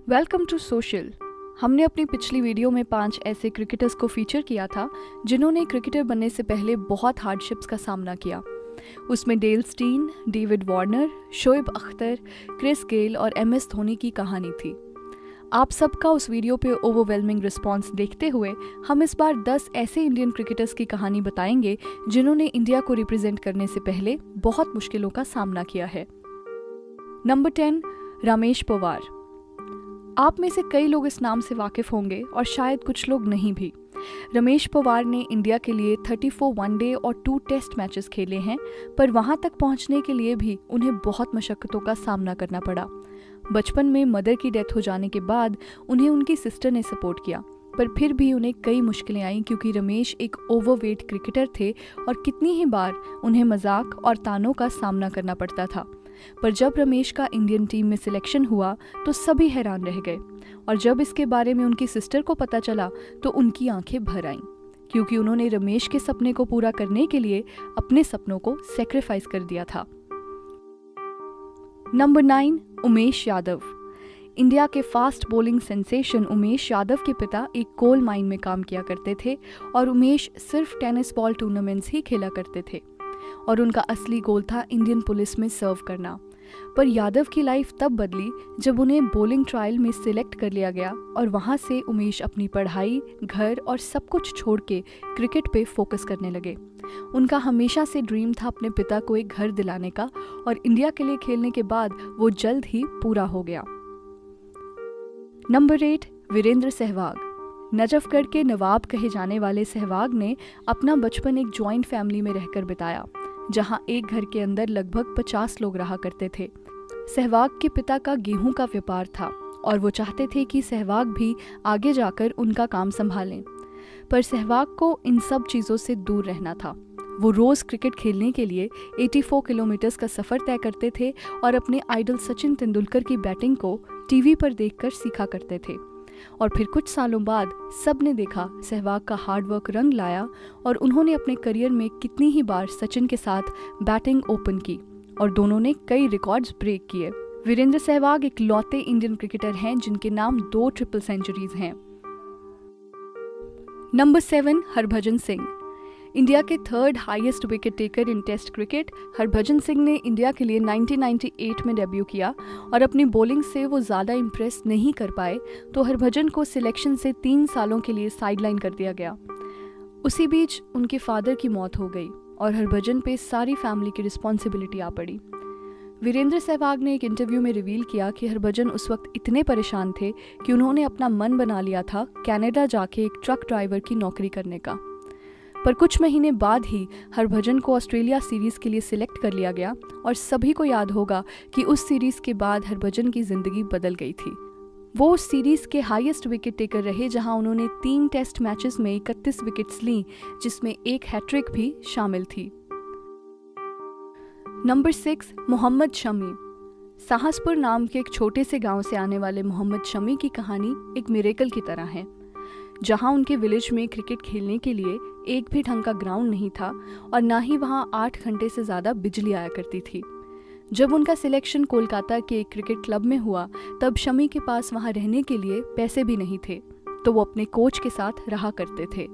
Welcome to social. हमने अपनी पिछली वीडियो में 5 ऐसे क्रिकेटर्स को फीचर किया था जिन्होंने क्रिकेटर बनने से पहले बहुत हार्डशिप्स का सामना किया। उसमें Dale Steyn, David Warner, Shoaib Akhtar, Chris Gayle और एमएस धोनी की कहानी थी। आप सबका उस वीडियो पे ओवरवेलमिंग रिस्पॉन्स देखते हुए हम इस बार 10 ऐसे इंडियन क्रिकेटर्स की कहानी बताएंगे जिन्होंने इंडिया को रिप्रेजेंट करने से पहले बहुत मुश्किलों का सामना किया है। नंबर 10, रमेश पवार। आप में से कई लोग इस नाम से वाकिफ होंगे और शायद कुछ लोग नहीं भी। रमेश पवार ने इंडिया के लिए 34 वनडे और 2 टेस्ट मैचेस खेले हैं, पर वहां तक पहुंचने के लिए भी उन्हें बहुत मशक्कतों का सामना करना पड़ा। बचपन में मदर की डेथ हो जाने के बाद उन्हें उनकी सिस्टर ने सपोर्ट किया, पर फिर भी उन्हें कई मुश्किलें आईं क्योंकि रमेश एक ओवरवेट क्रिकेटर थे और कितनी ही बार उन्हें मजाक और तानों का सामना करना पड़ता था। पर जब रमेश का इंडियन टीम में सिलेक्शन हुआ तो सभी हैरान रह गए और जब इसके बारे में उनकी सिस्टर को पता चला तो उनकी आंखें भर आईं, क्योंकि उन्होंने रमेश के सपने को पूरा करने के लिए अपने सपनों को सैक्रिफाइस कर दिया था। नंबर 9, उमेश यादव। इंडिया के fast bowling sensation Umesh Yadav के पिता एक कोल माइन में काम किया करते थे और उमेश सिर्फ टेनिस बॉल टूर्नामेंट्स ही खेला करते थे और उनका असली गोल था इंडियन पुलिस में सर्व करना। पर यादव की लाइफ तब बदली जब उन्हें बॉलिंग ट्रायल में सिलेक्ट कर लिया गया और वहां से उमेश अपनी पढ़ाई, घर और सब कुछ छोड़ के क्रिकेट पे फोकस करने लगे। उनका हमेशा से ड्रीम था अपने पिता को एक घर दिलाने का और इंडिया के लिए खेलने के बाद वो जल्द ही पूरा हो गया। नंबर 8, वीरेंद्र सहवाग। नजफगढ़ के नवाब कहे जाने वाले सहवाग ने अपना बचपन एक जॉइंट फैमिली में रहकर बिताया, जहां एक घर के अंदर लगभग 50 लोग रहा करते थे। सहवाग के पिता का गेहूं का व्यापार था और वो चाहते थे कि सहवाग भी आगे जाकर उनका काम संभालें, पर सहवाग को इन सब चीज़ों से दूर रहना था। वो रोज़ क्रिकेट खेलने के लिए 84 किलोमीटर का सफ़र तय करते थे और अपने आइडल सचिन तेंदुलकर की बैटिंग को टीवी पर देखकर सीखा करते थे। और फिर कुछ सालों बाद सब ने देखा सहवाग का हार्डवर्क रंग लाया और उन्होंने अपने करियर में कितनी ही बार सचिन के साथ बैटिंग ओपन की और दोनों ने कई रिकॉर्ड्स ब्रेक किए। वीरेंद्र सहवाग इकलौते इंडियन क्रिकेटर हैं जिनके नाम 2 ट्रिपल सेंचुरीज हैं। नंबर 7, हरभजन सिंह। इंडिया के 3rd highest wicket taker in test cricket Harbhajan Singh ने इंडिया के लिए 1998 में डेब्यू किया और अपनी बॉलिंग से वो ज़्यादा इम्प्रेस नहीं कर पाए तो हरभजन को सिलेक्शन से 3 सालों के लिए साइडलाइन कर दिया गया। उसी बीच उनके फादर की मौत हो गई और हरभजन पे सारी फैमिली की रिस्पॉन्सिबिलिटी आ पड़ी। वीरेंद्र सहवाग ने एक इंटरव्यू में रिवील किया कि हरभजन उस वक्त इतने परेशान थे कि उन्होंने अपना मन बना लिया था कनाडा जाके एक ट्रक ड्राइवर की नौकरी करने का। पर कुछ महीने बाद ही हरभजन को ऑस्ट्रेलिया सीरीज़ के लिए सिलेक्ट कर लिया गया और सभी को याद होगा कि उस सीरीज़ के बाद हरभजन की ज़िंदगी बदल गई थी। वो उस सीरीज़ के हाईएस्ट विकेट टेकर रहे जहां उन्होंने 3 टेस्ट मैचेस में 31 विकेट्स लीं, जिसमें एक हैट्रिक भी शामिल थी। नंबर 6, मोहम्मद शमी। साहसपुर नाम के एक छोटे से गांव से आने वाले मोहम्मद शमी की कहानी एक मिरेकल की तरह है, जहां उनके विलेज में क्रिकेट खेलने के लिए एक भी ढंग का ग्राउंड नहीं था और ना ही वहां 8 घंटे से ज़्यादा बिजली आया करती थी। जब उनका सिलेक्शन कोलकाता के एक क्रिकेट क्लब में हुआ तब शमी के पास वहां रहने के लिए पैसे भी नहीं थे, तो वो अपने कोच के साथ रहा करते थे।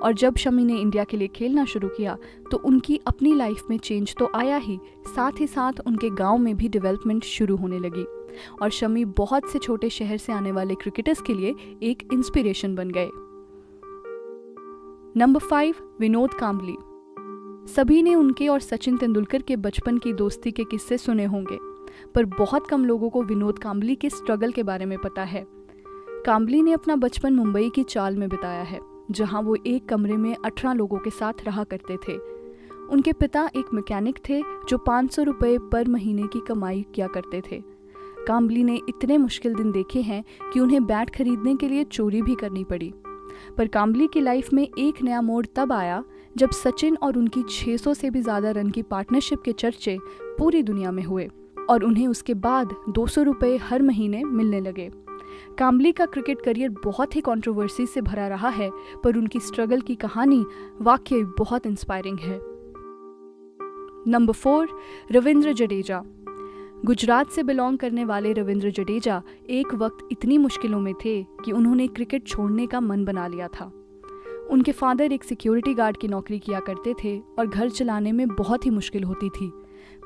और जब शमी ने इंडिया के लिए खेलना शुरू किया तो उनकी अपनी लाइफ में चेंज तो आया ही साथ उनके गाँव में भी डेवलपमेंट शुरू होने लगी और शमी बहुत से छोटे शहर से आने वाले क्रिकेटर्स के लिए एक इंस्पिरेशन बन गए। नंबर 5, विनोद कांबली। सभी ने उनके और सचिन तेंदुलकर के बचपन की दोस्ती के किस्से सुने होंगे, पर बहुत कम लोगों को विनोद कांबली के स्ट्रगल के बारे में पता है। कांबली ने अपना बचपन मुंबई की चाल में बिताया है, जहां वो एक कमरे में 18 लोगों के साथ रहा करते थे। उनके पिता एक मैकेनिक थे जो 500 रुपये पर महीने की कमाई किया करते थे। कांबली ने इतने मुश्किल दिन देखे हैं कि उन्हें बैट खरीदने के लिए चोरी भी करनी पड़ी। पर कांबली की लाइफ में एक नया मोड़ तब आया जब सचिन और उनकी 600 से भी ज़्यादा रन की पार्टनरशिप के चर्चे पूरी दुनिया में हुए और उन्हें उसके बाद 200 रुपये हर महीने मिलने लगे। कांबली का क्रिकेट करियर बहुत ही कंट्रोवर्सी से भरा रहा है, पर उनकी स्ट्रगल की कहानी वाकई बहुत इंस्पायरिंग है। नंबर 4, रविंद्र जडेजा। गुजरात से बिलोंग करने वाले रविंद्र जडेजा एक वक्त इतनी मुश्किलों में थे कि उन्होंने क्रिकेट छोड़ने का मन बना लिया था। उनके फादर एक सिक्योरिटी गार्ड की नौकरी किया करते थे और घर चलाने में बहुत ही मुश्किल होती थी,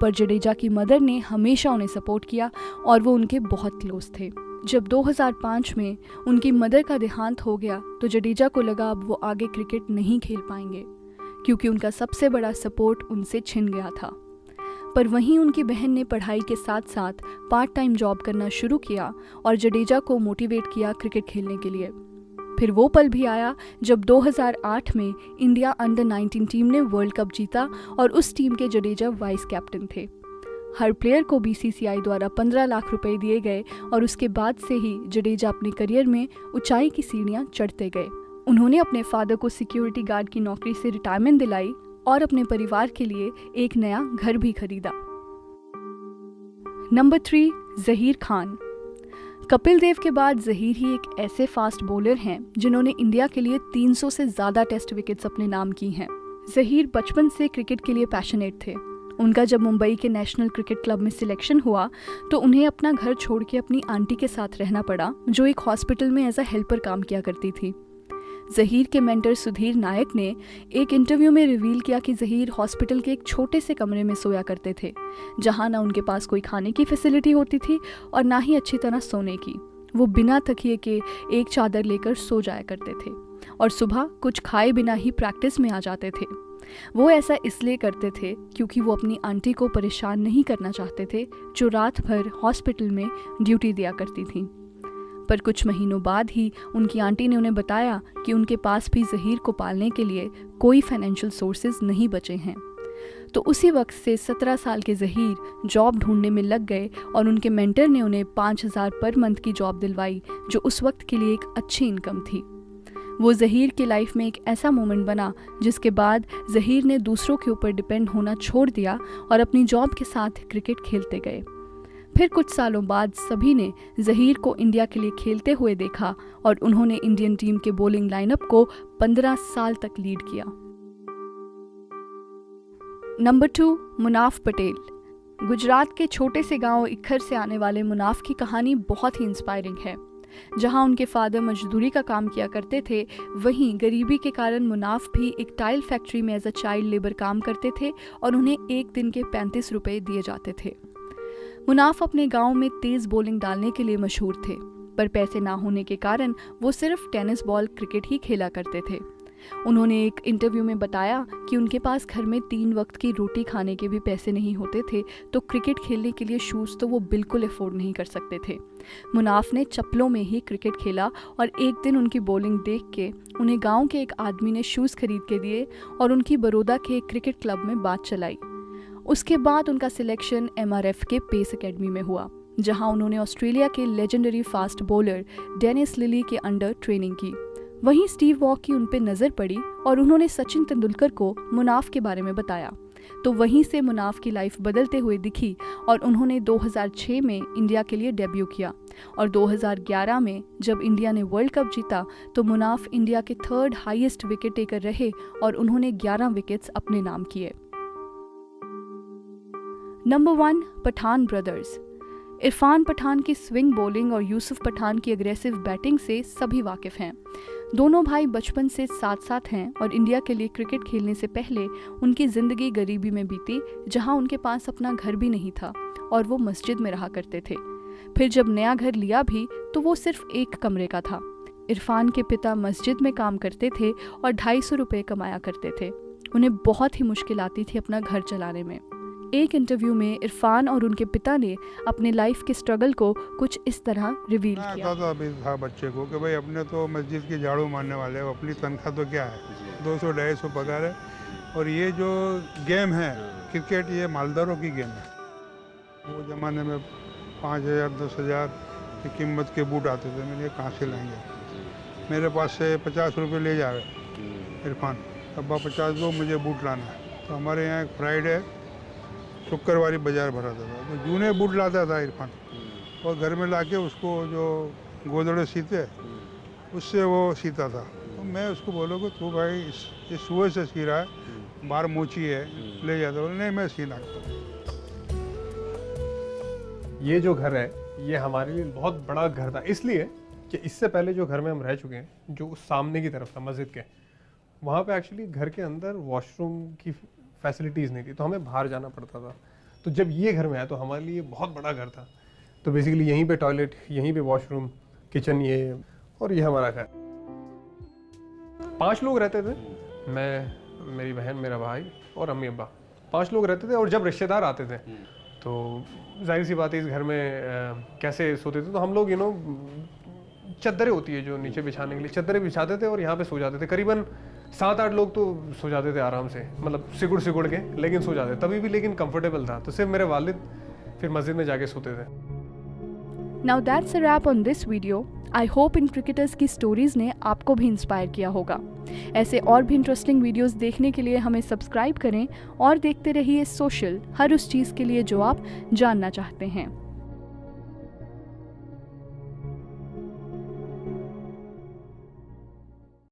पर जडेजा की मदर ने हमेशा उन्हें सपोर्ट किया और वो उनके बहुत क्लोज थे। जब 2005 में उनकी मदर का देहांत हो गया तो जडेजा को लगा अब वो आगे क्रिकेट नहीं खेल पाएंगे, क्योंकि उनका सबसे बड़ा सपोर्ट उनसे छिन गया था। पर वहीं उनकी बहन ने पढ़ाई के साथ साथ पार्ट टाइम जॉब करना शुरू किया और जडेजा को मोटिवेट किया क्रिकेट खेलने के लिए। फिर वो पल भी आया जब 2008 में इंडिया अंडर 19 टीम ने वर्ल्ड कप जीता और उस टीम के जडेजा वाइस कैप्टन थे। हर प्लेयर को बीसीसीआई द्वारा 15 लाख रुपए दिए गए और उसके बाद से ही जडेजा अपने करियर में ऊंचाई की सीढ़ियां चढ़ते गए। उन्होंने अपने फादर को सिक्योरिटी गार्ड की नौकरी से रिटायरमेंट दिलाई और अपने परिवार के लिए एक नया घर भी खरीदा। नंबर 3, ज़हीर खान। कपिल देव के बाद ज़हीर ही एक ऐसे फास्ट बॉलर हैं जिन्होंने इंडिया के लिए 300 से ज़्यादा टेस्ट विकेट्स अपने नाम की हैं। ज़हीर बचपन से क्रिकेट के लिए पैशनेट थे। उनका जब मुंबई के नेशनल क्रिकेट क्लब में सिलेक्शन हुआ तो उन्हें अपना घर छोड़ के अपनी आंटी के साथ रहना पड़ा, जो एक हॉस्पिटल में एज अ हेल्पर काम किया करती थी। ज़हीर के मेंटर सुधीर नायक ने एक इंटरव्यू में रिवील किया कि ज़हीर हॉस्पिटल के एक छोटे से कमरे में सोया करते थे, जहां ना उनके पास कोई खाने की फैसिलिटी होती थी और ना ही अच्छी तरह सोने की। वो बिना तकिए के एक चादर लेकर सो जाया करते थे और सुबह कुछ खाए बिना ही प्रैक्टिस में आ जाते थे। वो ऐसा इसलिए करते थे क्योंकि वो अपनी आंटी को परेशान नहीं करना चाहते थे, जो रात भर हॉस्पिटल में ड्यूटी दिया करती थी। पर कुछ महीनों बाद ही उनकी आंटी ने उन्हें बताया कि उनके पास भी ज़हीर को पालने के लिए कोई फाइनेंशियल सोर्सेज नहीं बचे हैं। तो उसी वक्त से 17 साल के ज़हीर जॉब ढूंढने में लग गए और उनके मेंटर ने उन्हें 5,000 पर मंथ की जॉब दिलवाई, जो उस वक्त के लिए एक अच्छी इनकम थी। वो ज़हीर की लाइफ में एक ऐसा मोमेंट बना जिसके बाद ज़हीर ने दूसरों के ऊपर डिपेंड होना छोड़ दिया और अपनी जॉब के साथ क्रिकेट खेलते गए। फिर कुछ सालों बाद सभी ने ज़हीर को इंडिया के लिए खेलते हुए देखा और उन्होंने इंडियन टीम के बॉलिंग लाइनअप को 15 साल तक लीड किया। नंबर 2, मुनाफ पटेल। गुजरात के छोटे से गांव इक्खर से आने वाले मुनाफ की कहानी बहुत ही इंस्पायरिंग है। जहां उनके फादर मजदूरी का काम किया करते थे, वहीं गरीबी के कारण मुनाफ भी एक टाइल फैक्ट्री में एज अ चाइल्ड लेबर काम करते थे और उन्हें एक दिन के 35 रुपए दिए जाते थे। मुनाफ अपने गांव में तेज बॉलिंग डालने के लिए मशहूर थे, पर पैसे ना होने के कारण वो सिर्फ टेनिस बॉल क्रिकेट ही खेला करते थे। उन्होंने एक इंटरव्यू में बताया कि उनके पास घर में 3 वक्त की रोटी खाने के भी पैसे नहीं होते थे, तो क्रिकेट खेलने के लिए शूज़ तो वो बिल्कुल अफोर्ड नहीं कर सकते थे। मुनाफ ने चप्पलों में ही क्रिकेट खेला और एक दिन उनकी बॉलिंग देख के उन्हें गाँव के एक आदमी ने शूज़ खरीद के दिए और उनकी बड़ौदा के एक क्रिकेट क्लब में बात चलाई। उसके बाद उनका सिलेक्शन MRF के पेस एकेडमी में हुआ, जहां उन्होंने ऑस्ट्रेलिया के legendary fast bowler Dennis Lillee के अंडर ट्रेनिंग की। वहीं स्टीव वॉ की उन पे नज़र पड़ी और उन्होंने सचिन तेंदुलकर को मुनाफ के बारे में बताया। तो वहीं से मुनाफ की लाइफ बदलते हुए दिखी और उन्होंने 2006 में इंडिया के लिए डेब्यू किया और 2011 में जब इंडिया ने वर्ल्ड कप जीता तो मुनाफ इंडिया के 3rd हाईएस्ट विकेट टेकर रहे और उन्होंने 11 विकेट्स अपने नाम किए। Number 1, Pathan brothers. इरफान पठान की स्विंग बॉलिंग और यूसुफ पठान की अग्रेसिव बैटिंग से सभी वाकिफ़ हैं। दोनों भाई बचपन से साथ साथ हैं और इंडिया के लिए क्रिकेट खेलने से पहले उनकी ज़िंदगी गरीबी में बीती, जहां उनके पास अपना घर भी नहीं था और वो मस्जिद में रहा करते थे। फिर जब नया घर लिया भी तो वो सिर्फ 1 कमरे का था। इरफान के पिता मस्जिद में काम करते थे और 250 रुपये कमाया करते थे। उन्हें बहुत ही मुश्किल आती थी अपना घर चलाने में। एक इंटरव्यू में इरफान और उनके पिता ने अपने लाइफ के स्ट्रगल को कुछ इस तरह रिवील किया। था बच्चे को कि भाई अपने तो मस्जिद की झाड़ू मारने वाले हैं, अपनी तनख्वाह तो क्या है, 200-250 पगार है और ये जो गेम है क्रिकेट, ये मालदारों की गेम है। वो ज़माने में 5,000 10,000 की कीमत के बूट आते थे। मैंने कहाँ से लाएंगे, मेरे पास से 50 रुपये ले जाए इरफान, अब्बा 50 दो, मुझे बूट लाना है। तो हमारे यहाँ एक फ्राइडे शुक्रवारी बाजार भराता था, तो जूने बूट लाता था इरफान और घर में लाके उसको जो गोदड़े सीते उससे वो सीता था। तो मैं उसको बोलो कि तू भाई इस सुए से सी रहा है, बाहर मोची है, ले जाता। बोले नहीं, मैं सीना। ये जो घर है ये हमारे लिए बहुत बड़ा घर था, इसलिए कि इससे पहले जो घर में हम रह चुके हैं, जो उस सामने की तरफ था मस्जिद के, वहाँ पे एक्चुअली घर के अंदर वॉशरूम की फैसिलिटीज़ नहीं थी, तो हमें बाहर जाना पड़ता था। तो जब ये घर में आया तो हमारे लिए बहुत बड़ा घर था। तो बेसिकली यहीं पे टॉयलेट, यहीं पे वॉशरूम, किचन, ये और ये हमारा घर। 5 लोग रहते थे, मैं, मेरी बहन, मेरा भाई और अम्मी अब्बा, 5 लोग रहते थे। और जब रिश्तेदार आते थे तो जाहिर सी बात है इस घर में कैसे सोते थे, तो हम लोग चद्दरें होती है जो नीचे बिछाने के लिए, चद्दरें बिछाते थे और यहाँ पे सो जाते थे। करीबन 7-8 लोग तो सो जाते थे आराम से, मतलब सिकुड़ के, लेकिन सो जाते तभी भी, लेकिन कंफर्टेबल था। तो सिर्फ मेरे वालिद फिर मस्जिद में जाके सोते थे। Now that's a wrap on this video. I hope इन क्रिकेटर्स की स्टोरीज ने आपको भी इंस्पायर किया होगा। ऐसे और भी इंटरेस्टिंग वीडियोस देखने के लिए हमें सब्सक्राइब करें और देखते रहिए सोशल, हर उस चीज़ के लिए जो आप जानना चाहते हैं।